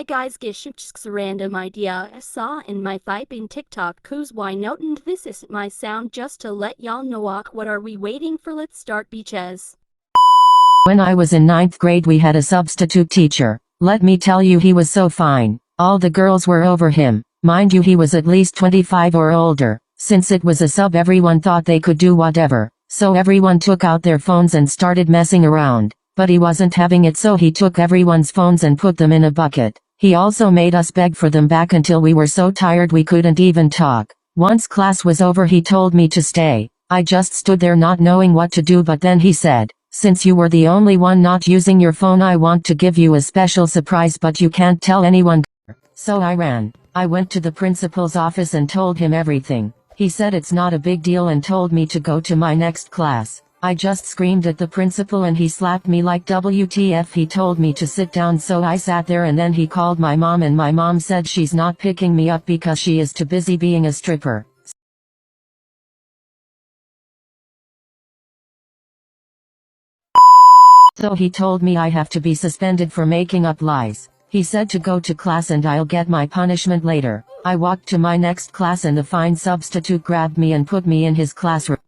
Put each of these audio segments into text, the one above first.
Hi guys, gish's random idea I saw in my vibing TikTok cause why not, and this is my sound just to let y'all know what are we waiting for, let's start beaches. When I was in 9th grade we had a substitute teacher. Let me tell you, he was so fine. All the girls were over him. Mind you, he was at least 25 or older. Since it was a sub, everyone thought they could do whatever. So everyone took out their phones and started messing around. But he wasn't having it, so he took everyone's phones and put them in a bucket. He also made us beg for them back until we were so tired we couldn't even talk. Once class was over he told me to stay. I just stood there not knowing what to do, but then he said, "Since you were the only one not using your phone, I want to give you a special surprise, but you can't tell anyone." So I ran. I went to the principal's office and told him everything. He said it's not a big deal and told me to go to my next class. I just screamed at the principal and he slapped me like WTF. He told me to sit down, so I sat there, and then he called my mom, and my mom said she's not picking me up because she is too busy being a stripper. So he told me I have to be suspended for making up lies. He said to go to class and I'll get my punishment later. I walked to my next class and the fine substitute grabbed me and put me in his classroom.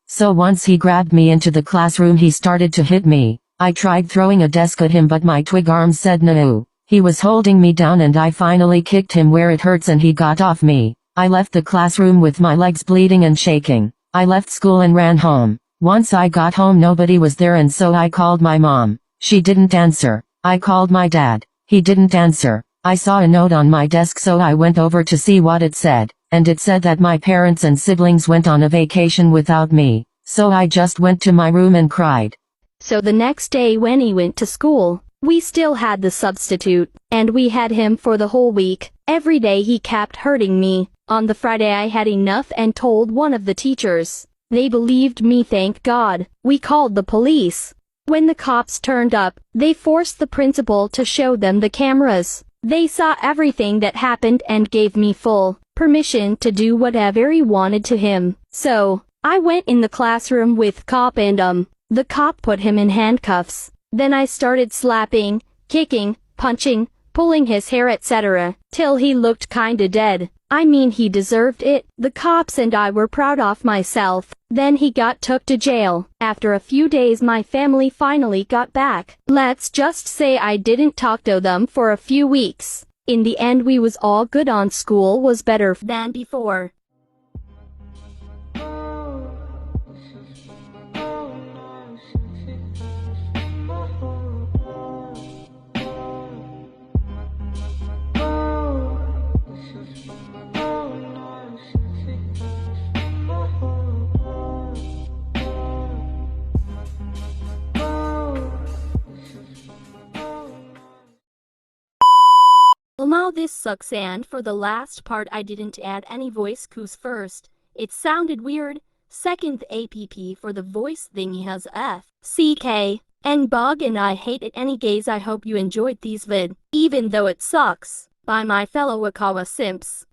So once he grabbed me into the classroom he started to hit me. I tried throwing a desk at him, but my twig arm said no. He was holding me down and I finally kicked him where it hurts and he got off me. I left the classroom with my legs bleeding and shaking. I left school and ran home. Once I got home nobody was there, and so I called my mom. She didn't answer. I called my dad. He didn't answer. I saw a note on my desk, so I went over to see what it said. And it said that my parents and siblings went on a vacation without me. So I just went to my room and cried. So the next day when he went to school, we still had the substitute, and we had him for the whole week. Every day he kept hurting me. On the Friday I had enough and told one of the teachers. They believed me, thank God. We called the police. When the cops turned up, they forced the principal to show them the cameras. They saw everything that happened and gave me full permission to do whatever he wanted to him. So, I went in the classroom with cop and the cop put him in handcuffs. Then I started slapping, kicking, punching, pulling his hair, etc., till he looked kinda dead. I mean, he deserved it. The cops and I were proud of myself. Then he got took to jail. After a few days my family finally got back. Let's just say I didn't talk to them for a few weeks. In the end we was all good on. School was better than before. Well, now this sucks, and for the last part I didn't add any voice cues. First, it sounded weird. Second, the app for the voice thingy has FCK and bug, and I hate it. Any gays, I hope you enjoyed these vid, even though it sucks, by my fellow Oikawa simps.